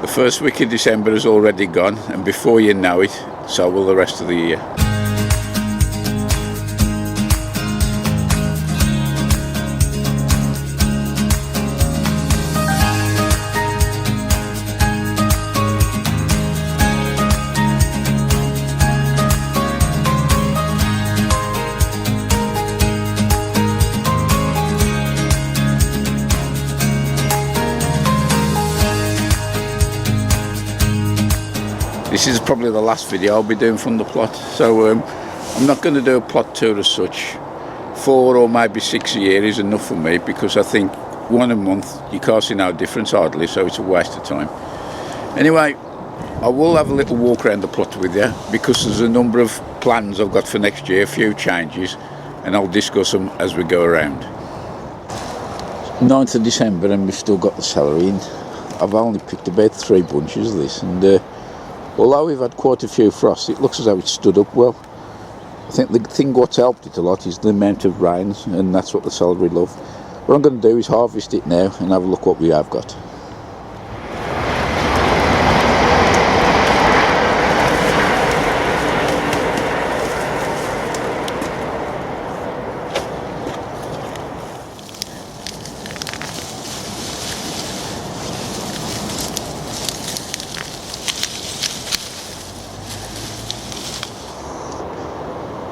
The first week of December is already gone, and before you know it, so will the rest of the year. This is probably the last video I'll be doing from the plot, so I'm not going to do a plot tour as such. 4 or maybe 6 a year is enough for me, because I think one a month you can't see no difference hardly, so it's a waste of time. Anyway, I will have a little walk around the plot with you, because there's a number of plans I've got for next year, a few changes, and I'll discuss them as we go around. 9th of December and we've still got the celery in. I've only picked about 3 bunches of this, and although we've had quite a few frosts, it looks as though it's stood up well. I think the thing what's helped it a lot is the amount of rains, and that's what the celery love. What I'm going to do is harvest it now and have a look what we have got.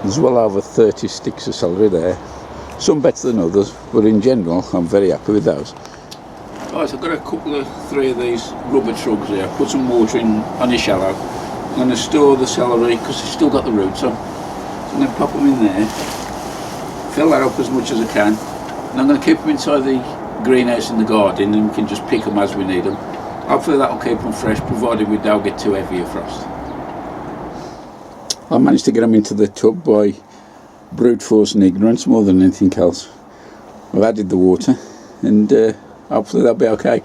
There's well over 30 sticks of celery there, some better than others, but in general I'm very happy with those. Right, I've got a couple of 3 of these rubber trugs here. Put some water in on your shallow. I'm going to store the celery because it's still got the roots on, so I'm going to pop them in there, fill that up as much as I can, and I'm going to keep them inside the greenhouse in the garden, and we can just pick them as we need them. Hopefully that'll keep them fresh, provided we don't get too heavy a frost. I managed to get them into the tub by brute force and ignorance more than anything else. I've added the water, and hopefully they'll be okay.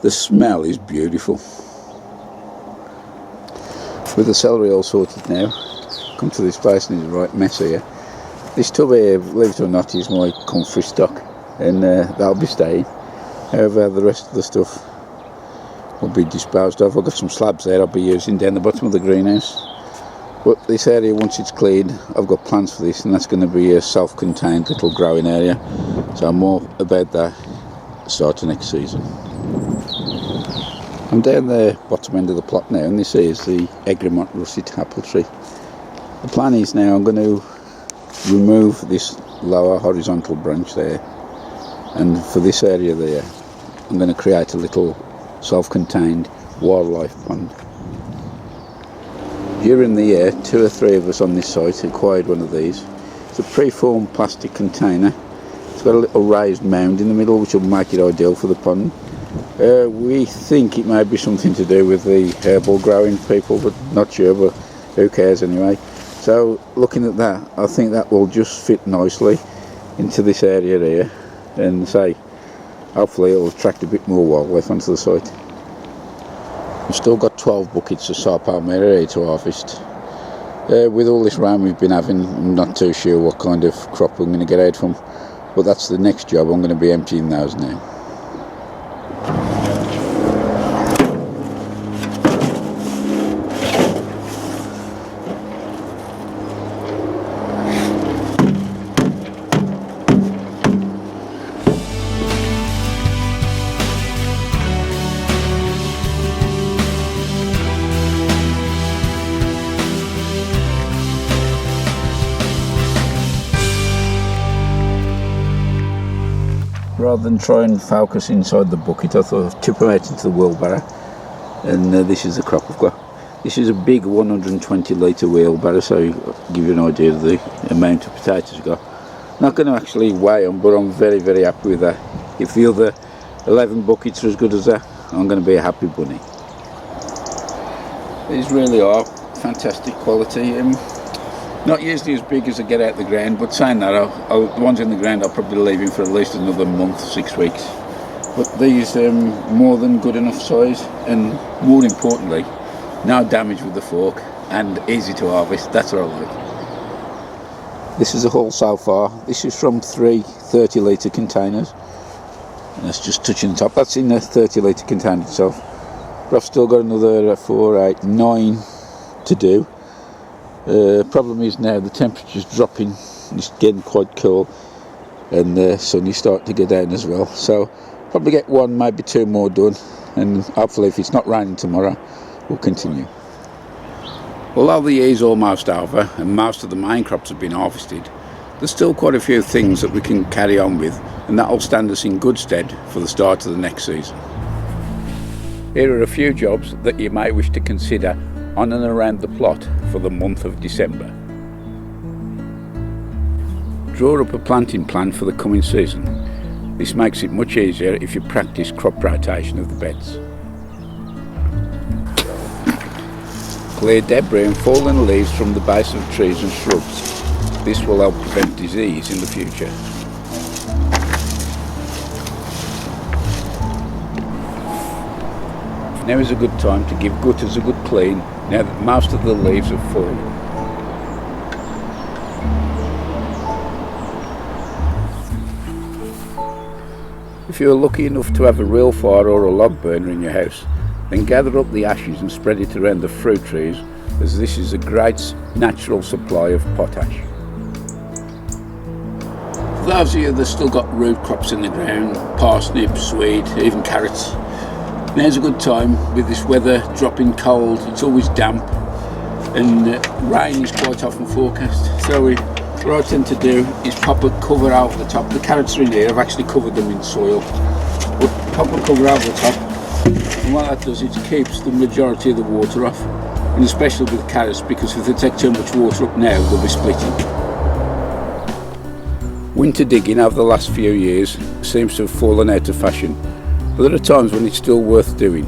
The smell is beautiful. With the celery all sorted now, come to this place and it's a right mess here. This tub here, believe it or not, is my comfrey stock, and that'll be staying. However, the rest of the stuff will be disposed of. I've got some slabs there I'll be using down the bottom of the greenhouse. But this area, once it's cleared, I've got plans for this, and that's going to be a self-contained little growing area. So more about that start of next season. I'm down the bottom end of the plot now, and this is the Egremont russet apple tree. The plan is now I'm going to remove this lower horizontal branch there, and for this area there I'm going to create a little self-contained wildlife pond. During the year, 2 or 3 of us on this site acquired one of these. It's a pre-formed plastic container. It's got a little raised mound in the middle, which will make it ideal for the pond. We think it may be something to do with the herbal growing people, but not sure, but who cares anyway. So looking at that, I think that will just fit nicely into this area here, and say hopefully it will attract a bit more wildlife onto the site. I've still got 12 buckets of Sarpo here to harvest. With all this rain we've been having, I'm not too sure what kind of crop I'm going to get out from, but that's the next job. I'm going to be emptying those now. Rather than try and focus inside the bucket, I thought I'd tip them out into the wheelbarrow, and this is the crop I've got. This is a big 120 litre wheelbarrow, so I'll give you an idea of the amount of potatoes I've got. Not going to actually weigh them, but I'm very, very happy with that. If the other 11 buckets are as good as that, I'm going to be a happy bunny. These really are fantastic quality. Not usually as big as I get out the ground, but saying that, the ones in the ground I'll probably leave in for at least another month, 6 weeks. But these more than good enough size, and more importantly, no damage with the fork and easy to harvest. That's what I like. This is a haul so far. This is from 3 30 litre containers. And that's just touching the top. That's in the 30 litre container itself. but I've still got another 4, 8, 9 to do. Problem is now the temperature's dropping, it's getting quite cool, and the sun is starting to go down as well, so probably get 1, maybe 2 more done, and hopefully if it's not raining tomorrow we'll continue. Although the year's almost over and most of the main crops have been harvested, there's still quite a few things that we can carry on with, and that'll stand us in good stead for the start of the next season. Here are a few jobs that you may wish to consider on and around the plot for the month of December. Draw up a planting plan for the coming season. This makes it much easier if you practice crop rotation of the beds. Clear debris and fallen leaves from the base of trees and shrubs. This will help prevent disease in the future. Now is a good time to give gutters a good clean now that most of the leaves have fallen. If you are lucky enough to have a real fire or a log burner in your house, then gather up the ashes and spread it around the fruit trees, as this is a great natural supply of potash. For those of you that still got root crops in the ground, parsnips, swede, even carrots, now's a good time with this weather dropping cold. It's always damp and rain is quite often forecast, so what I tend to do is pop a cover over the top. The carrots are in here, I've actually covered them in soil, but pop a cover over the top, and what that does is it keeps the majority of the water off, and especially with carrots, because if they take too much water up now they'll be splitting. Winter digging over the last few years seems to have fallen out of fashion, but there are times when it's still worth doing.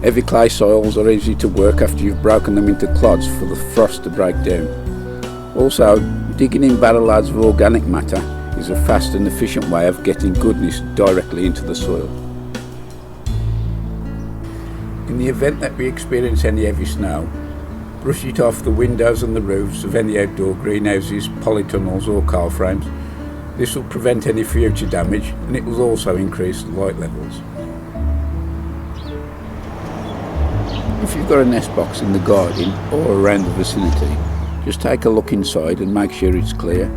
Heavy clay soils are easy to work after you've broken them into clods for the frost to break down. Also, digging in barrel adds of organic matter is a fast and efficient way of getting goodness directly into the soil. In the event that we experience any heavy snow, brush it off the windows and the roofs of any outdoor greenhouses, polytunnels or coal frames. This will prevent any future damage, and it will also increase light levels. If you've got a nest box in the garden or around the vicinity, just take a look inside and make sure it's clear.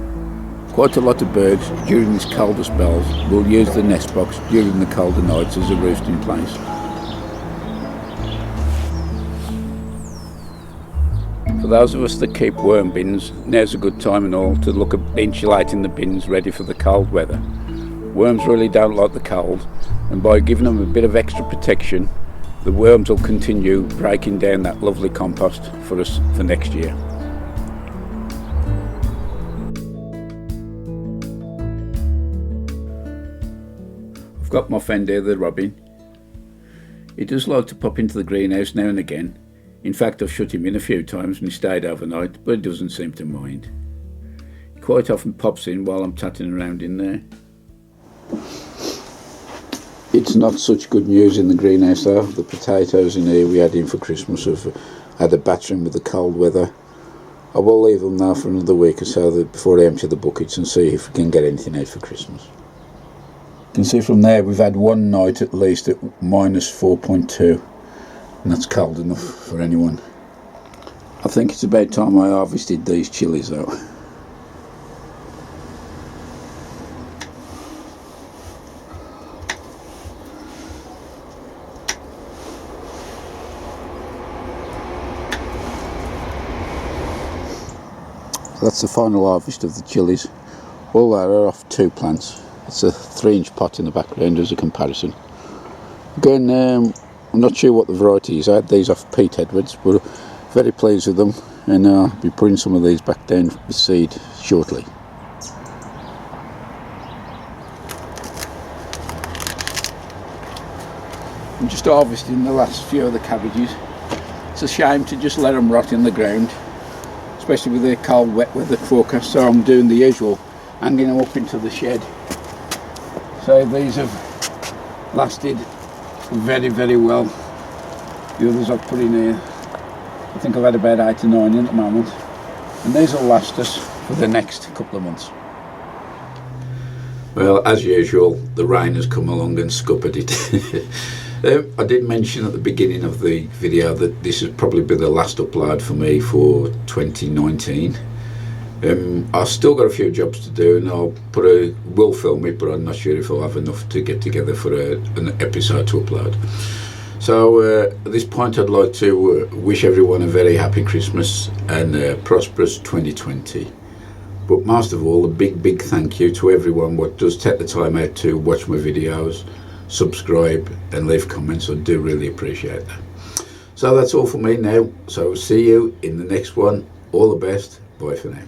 Quite a lot of birds during these colder spells will use the nest box during the colder nights as a roosting place. For those of us that keep worm bins, now's a good time and all to look at insulating the bins ready for the cold weather. Worms really don't like the cold, and by giving them a bit of extra protection, the worms will continue breaking down that lovely compost for us for next year. I've got my friend here, the robin. He does like to pop into the greenhouse now and again. In fact, I've shut him in a few times and he stayed overnight, but he doesn't seem to mind. He quite often pops in while I'm tatting around in there. It's not such good news in the greenhouse though. The potatoes in here we had in for Christmas have had a battering with the cold weather. I will leave them now for another week or so before I empty the buckets and see if we can get anything out for Christmas. You can see from there we've had one night at least at -4.2, and that's cold enough for anyone. I think it's about time I harvested these chilies though. That's the final harvest of the chilies. All that are off 2 plants. It's a 3-inch pot in the background as a comparison. Again, I'm not sure what the variety is. I had these off Pete Edwards, but very pleased with them, and I'll be putting some of these back down with seed shortly. I'm just harvesting the last few of the cabbages. It's a shame to just let them rot in the ground, especially with the cold wet weather forecast, so I'm doing the usual, hanging them up into the shed. So these have lasted very, very well. The others I've put in here, I think I've had about 8 or 9 in at the moment, and these will last us for the next couple of months. Well, as usual, the rain has come along and scuppered it. I did mention at the beginning of the video that this has probably been the last upload for me for 2019. I've still got a few jobs to do, and will film it, but I'm not sure if I'll have enough to get together for an episode to upload. So at this point I'd like to wish everyone a very happy Christmas and a prosperous 2020. But most of all, a big thank you to everyone what does take the time out to watch my videos, subscribe and leave comments. I do really appreciate that. So that's all for me now. So see you in the next one. All the best. Bye for now.